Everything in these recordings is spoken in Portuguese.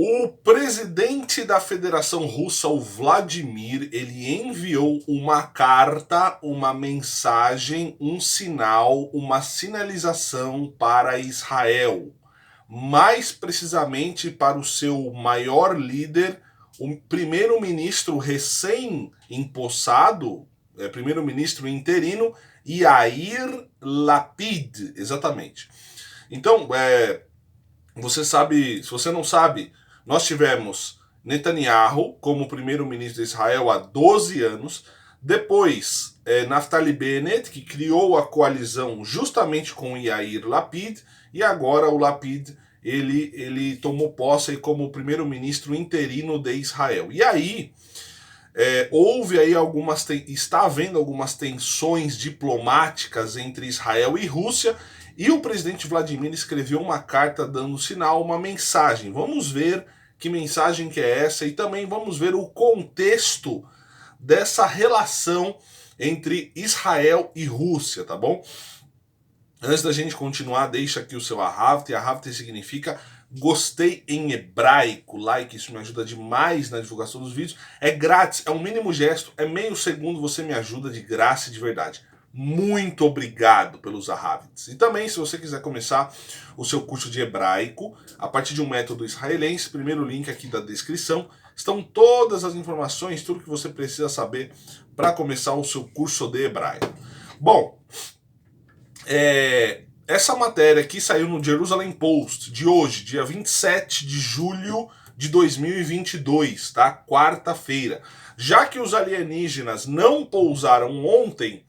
O presidente da Federação Russa, o Vladimir, ele enviou uma carta, uma mensagem, um sinal, uma sinalização para Israel. Mais precisamente para o seu maior líder, o primeiro-ministro recém-empossado, primeiro-ministro interino, Yair Lapid, exatamente. Então, você sabe, se você não sabe, nós tivemos Netanyahu como primeiro-ministro de Israel há 12 anos. Depois, Naftali Bennett, que criou a coalizão justamente com Yair Lapid. E agora o Lapid, ele tomou posse como primeiro-ministro interino de Israel. E aí, houve aí está havendo algumas tensões diplomáticas entre Israel e Rússia, e o presidente Vladimir escreveu uma carta dando sinal, uma mensagem. Vamos ver que mensagem que é essa e também vamos ver o contexto dessa relação entre Israel e Rússia, tá bom? Antes da gente continuar, deixa aqui o seu Ahavte. Ahavte significa gostei em hebraico, like, isso me ajuda demais na divulgação dos vídeos. É grátis, é um mínimo gesto, é meio segundo, você me ajuda de graça e de verdade. Muito obrigado pelos Ahavtes. E também, se você quiser começar o seu curso de hebraico, a partir de um método israelense, primeiro link aqui da descrição, estão todas as informações, tudo que você precisa saber para começar o seu curso de hebraico. Bom, essa matéria aqui saiu no Jerusalem Post de hoje, dia 27 de julho de 2022, tá? Quarta-feira. Já que os alienígenas não pousaram ontem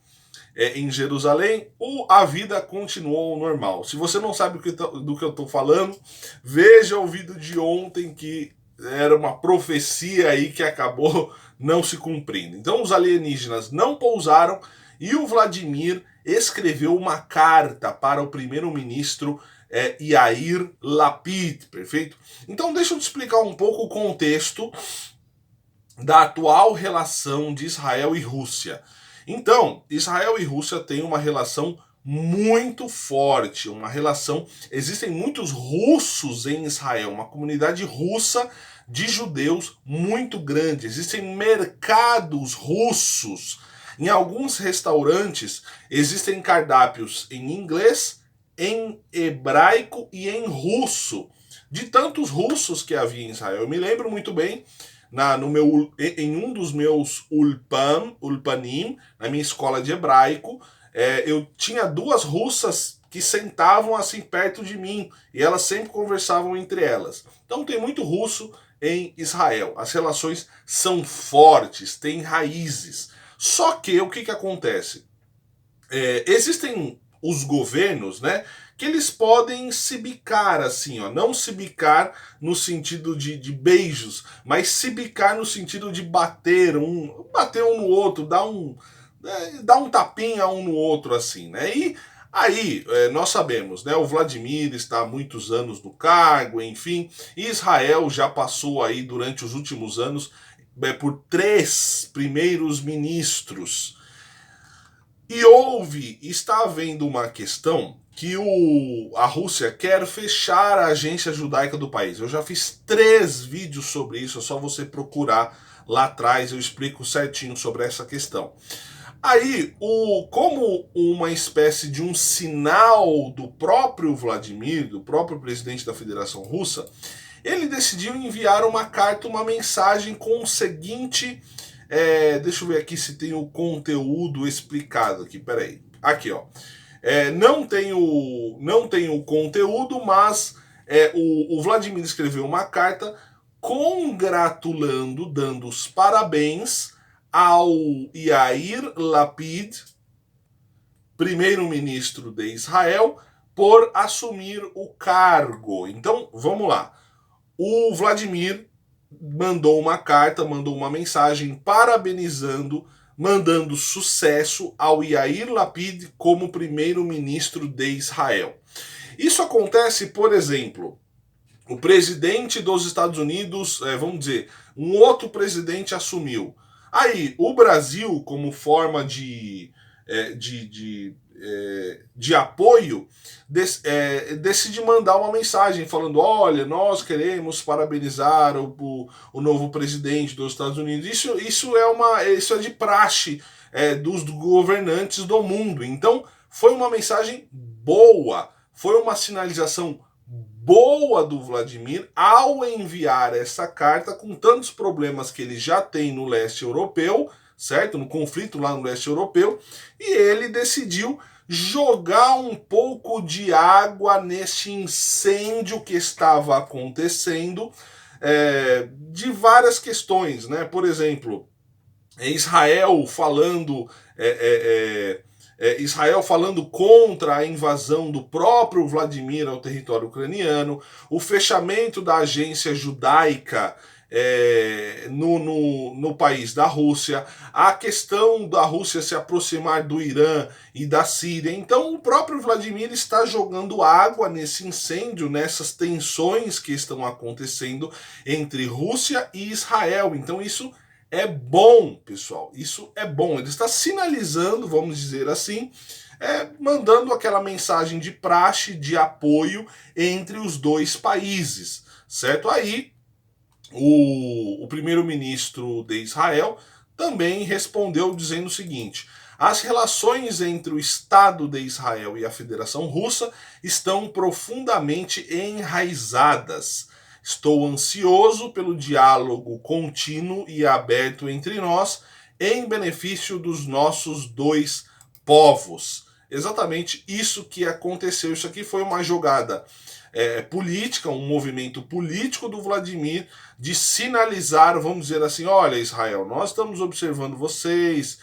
em Jerusalém, a vida continuou normal. Se você não sabe do que eu estou falando, veja o vídeo de ontem, que era uma profecia aí que acabou não se cumprindo. Então os alienígenas não pousaram e o Vladimir escreveu uma carta para o primeiro-ministro Yair Lapid, perfeito? Então deixa eu te explicar um pouco o contexto da atual relação de Israel e Rússia. Então, Israel e Rússia têm uma relação muito forte, uma relação... Existem muitos russos em Israel, uma comunidade russa de judeus muito grande. Existem mercados russos. Em alguns restaurantes existem cardápios em inglês, em hebraico e em russo. De tantos russos que havia em Israel. Eu me lembro muito bem, em um dos meus ulpanim, na minha escola de hebraico, eu tinha duas russas que sentavam assim perto de mim e elas sempre conversavam entre elas. Então tem muito russo em Israel. As relações são fortes, têm raízes. Só que o que acontece? Existem os governos, né, que eles podem se bicar assim, ó, não se bicar no sentido de beijos, mas se bicar no sentido de bater um no outro, dar um tapinha um no outro assim, né? E aí nós sabemos, né, o Vladimir está há muitos anos no cargo, enfim, Israel já passou aí durante os últimos anos por 3 primeiros ministros. E está havendo uma questão que a Rússia quer fechar a agência judaica do país. Eu já fiz 3 vídeos sobre isso, é só você procurar lá atrás, eu explico certinho sobre essa questão. Aí, como uma espécie de um sinal do próprio Vladimir, do próprio presidente da Federação Russa, ele decidiu enviar uma carta, uma mensagem com o seguinte... deixa eu ver aqui se tem o conteúdo explicado aqui, peraí. Aqui, ó. Não tem o conteúdo, mas o Vladimir escreveu uma carta congratulando, dando os parabéns ao Yair Lapid, primeiro-ministro de Israel, por assumir o cargo. Então, vamos lá. O Vladimir mandou uma carta, mandou uma mensagem parabenizando, mandando sucesso ao Yair Lapid como primeiro-ministro de Israel. Isso acontece, por exemplo, o presidente dos Estados Unidos, vamos dizer, um outro presidente assumiu. Aí, o Brasil, como forma de de apoio, decide mandar uma mensagem falando: olha, nós queremos parabenizar o novo presidente dos Estados Unidos. Isso é de praxe dos governantes do mundo. Então foi uma mensagem boa, foi uma sinalização boa do Vladimir ao enviar essa carta, com tantos problemas que ele já tem no leste europeu, certo? No conflito lá no leste europeu, e ele decidiu jogar um pouco de água neste incêndio que estava acontecendo, de várias questões, né? Por exemplo, Israel falando Israel falando contra a invasão do próprio Vladimir ao território ucraniano, o fechamento da agência judaica no país da Rússia, a questão da Rússia se aproximar do Irã e da Síria. Então o próprio Vladimir está jogando água nesse incêndio, nessas tensões que estão acontecendo entre Rússia e Israel. Então isso é bom, pessoal, isso é bom. Ele está sinalizando, vamos dizer assim, mandando aquela mensagem de praxe, de apoio entre os dois países, certo? Aí, o primeiro-ministro de Israel também respondeu dizendo o seguinte: as relações entre o Estado de Israel e a Federação Russa estão profundamente enraizadas. Estou ansioso pelo diálogo contínuo e aberto entre nós, em benefício dos nossos dois povos. Exatamente isso que aconteceu. Isso aqui foi uma jogada política, um movimento político do Vladimir de sinalizar, vamos dizer assim: olha, Israel, nós estamos observando vocês,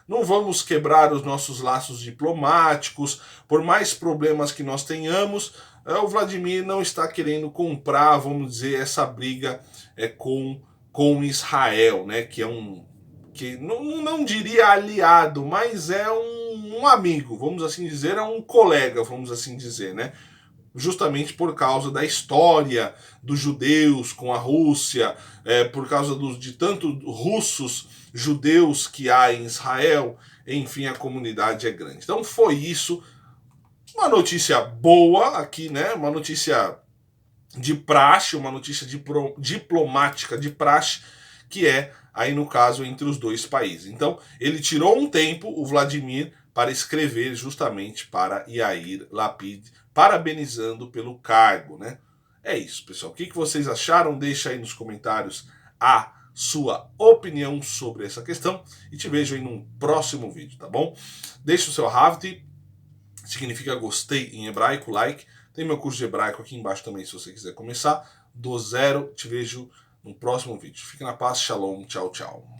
não vamos quebrar os nossos laços diplomáticos, por mais problemas que nós tenhamos. O Vladimir não está querendo comprar, vamos dizer, essa briga com Israel, né? Que é que não diria aliado, mas é um amigo, vamos assim dizer, é um colega, vamos assim dizer, né? Justamente por causa da história dos judeus com a Rússia, por causa de tantos russos judeus que há em Israel, enfim, a comunidade é grande. Então foi isso. Uma notícia boa aqui, né? Uma notícia de praxe, uma notícia diplomática de praxe, que aí no caso entre os dois países. Então ele tirou um tempo, o Vladimir, para escrever justamente para Yair Lapid, parabenizando pelo cargo, né? É isso, pessoal. O que vocês acharam? Deixa aí nos comentários a sua opinião sobre essa questão e te vejo aí num próximo vídeo, tá bom? Deixa o seu Havti, significa gostei em hebraico, like. Tem meu curso de hebraico aqui embaixo também, se você quiser começar do zero. Te vejo no próximo vídeo. Fique na paz, shalom, tchau, tchau.